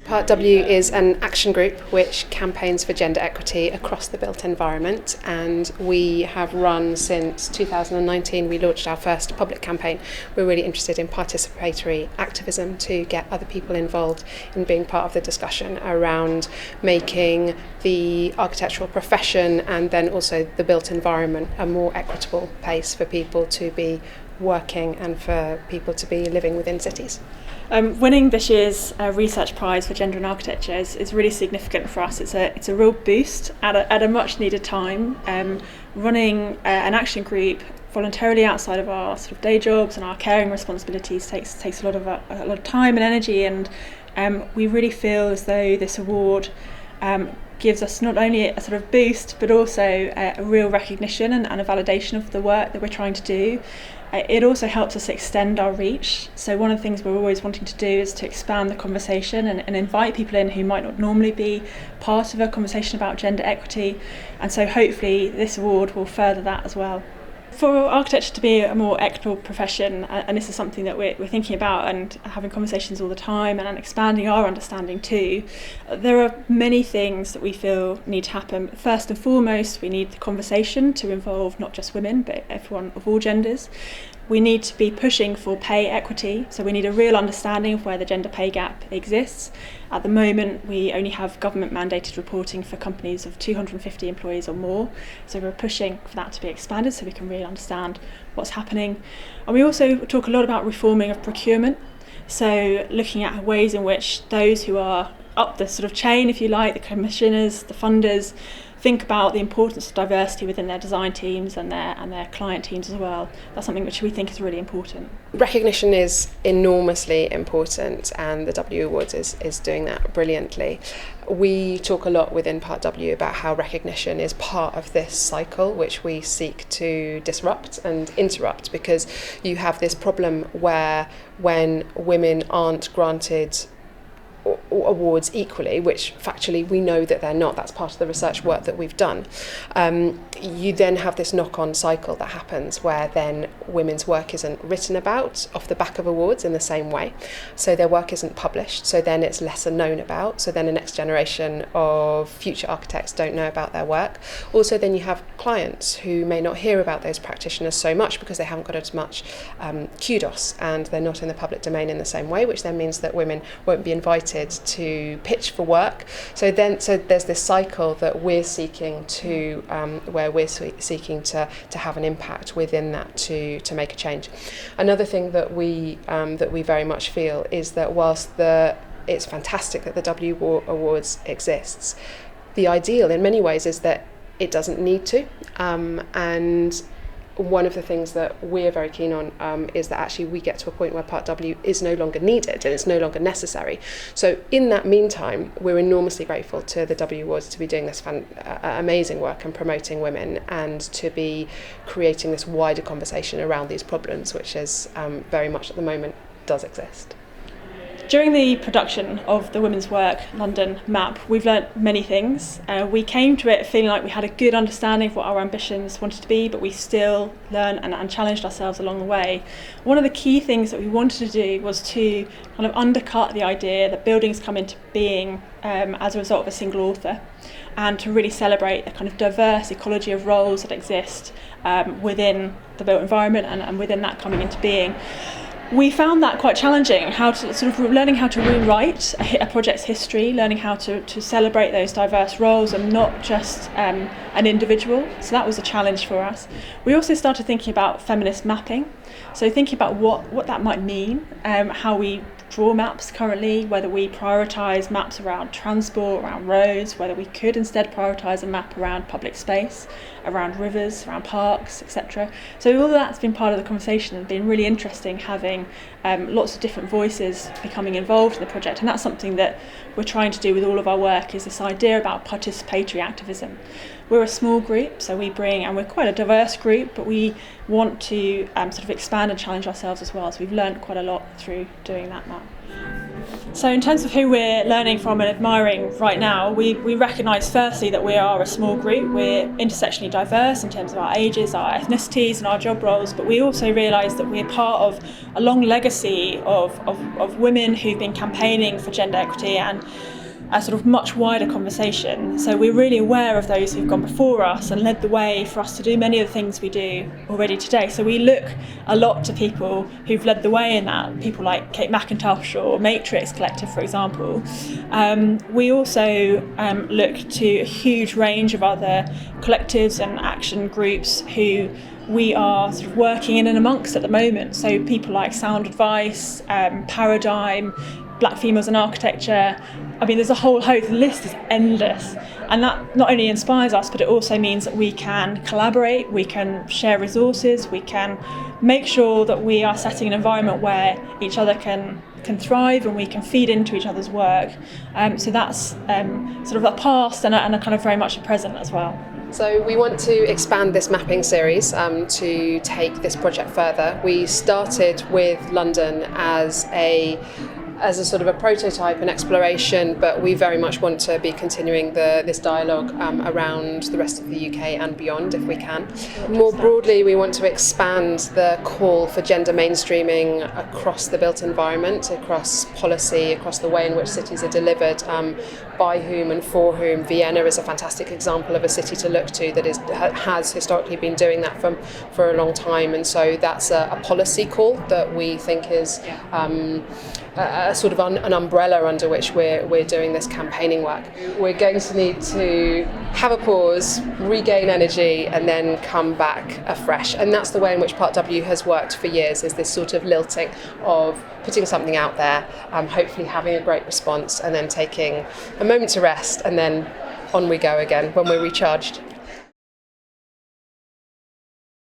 Part W is an action group which campaigns for gender equity across the built environment, and we have run since 2019. We launched our first public campaign. We're really interested in participatory activism to get other people involved in being part of the discussion around making the architectural profession and then also the built environment a more equitable place for people to be working and for people to be living within cities. Winning this year's research prize for gender and architecture is really significant for us. It's a real boost at a much needed time. Running an action group voluntarily outside of our sort of day jobs and our caring responsibilities takes a lot of time and energy, and we really feel as though this award gives us not only a sort of boost but also a real recognition and a validation of the work that we're trying to do. It also helps us extend our reach. So one of the things we're always wanting to do is to expand the conversation and invite people in who might not normally be part of a conversation about gender equity. And so hopefully this award will further that as well. For architecture to be a more equitable profession, and this is something that we're thinking about and having conversations all the time and expanding our understanding too, there are many things that we feel need to happen. First and foremost, we need the conversation to involve not just women but everyone of all genders. We need to be pushing for pay equity, so we need a real understanding of where the gender pay gap exists. At the moment, we only have government mandated reporting for companies of 250 employees or more, so we're pushing for that to be expanded so we can really understand what's happening. And we also talk a lot about reforming of procurement, so looking at ways in which those who are up the sort of chain, if you like, the commissioners, the funders, think about the importance of diversity within their design teams and their client teams as well. That's something which we think is really important. Recognition is enormously important, and the W Awards is doing that brilliantly. We talk a lot within Part W about how recognition is part of this cycle which we seek to disrupt and interrupt, because you have this problem where when women aren't granted awards equally, which factually we know that they're not, that's part of the research work that we've done, you then have this knock-on cycle that happens where then women's work isn't written about off the back of awards in the same way, so their work isn't published, so then it's lesser known about, so then the next generation of future architects don't know about their work. Also then you have clients who may not hear about those practitioners so much because they haven't got as much kudos and they're not in the public domain in the same way, which then means that women won't be invited to pitch for work. So there's this cycle that we're seeking to where we're seeking to have an impact within that to make a change. Another thing that we very much feel is that whilst it's fantastic that the W Awards exists, the ideal in many ways is that it doesn't need to, and one of the things that we're very keen on is that actually we get to a point where Part W is no longer needed and it's no longer necessary. So in that meantime, we're enormously grateful to the W Awards to be doing this amazing work and promoting women and to be creating this wider conversation around these problems, which is very much at the moment does exist. During the production of the Women's Work London map, we've learnt many things. We came to it feeling like we had a good understanding of what our ambitions wanted to be, but we still learned and challenged ourselves along the way. One of the key things that we wanted to do was to kind of undercut the idea that buildings come into being as a result of a single author, and to really celebrate the kind of diverse ecology of roles that exist within the built environment and within that coming into being. We found that quite challenging, learning how to rewrite a project's history, learning how to celebrate those diverse roles and not just an individual. So that was a challenge for us. We also started thinking about feminist mapping, so thinking about what that might mean, how we draw maps currently, whether we prioritise maps around transport, around roads, whether we could instead prioritise a map around public space, around rivers, around parks, etc. So all of that's been part of the conversation and been really interesting, having lots of different voices becoming involved in the project, and that's something that we're trying to do with all of our work, is this idea about participatory activism. We're a small group, so we're quite a diverse group, but we want to expand and challenge ourselves as well, so we've learned quite a lot through doing that map. So in terms of who we're learning from and admiring right now, we recognise firstly that we are a small group. We're intersectionally diverse in terms of our ages, our ethnicities and our job roles, but we also realise that we're part of a long legacy of women who've been campaigning for gender equity and a sort of much wider conversation. So we're really aware of those who've gone before us and led the way for us to do many of the things we do already today. So we look a lot to people who've led the way in that, people like Kate McIntosh or Matrix Collective, for example. We also look to a huge range of other collectives and action groups who we are sort of working in and amongst at the moment. So people like Sound Advice, Paradigm, Black Females in Architecture. I mean, there's a whole host, the list is endless. And that not only inspires us, but it also means that we can collaborate, we can share resources, we can make sure that we are setting an environment where each other can thrive and we can feed into each other's work. So that's sort of a past and a kind of very much a present as well. So we want to expand this mapping series to take this project further. We started with London as a sort of a prototype and exploration, but we very much want to be continuing this dialogue around the rest of the UK and beyond if we can. More broadly, we want to expand the call for gender mainstreaming across the built environment, across policy, across the way in which cities are delivered, by whom and for whom. Vienna is a fantastic example of a city to look to that has historically been doing that for a long time, and so that's a policy call that we think is a sort of an umbrella under which we're doing this campaigning work. We're going to need to have a pause, regain energy, and then come back afresh. And that's the way in which Part W has worked for years, is this sort of lilting of putting something out there, hopefully having a great response, and then taking a moment to rest, and then on we go again when we're recharged.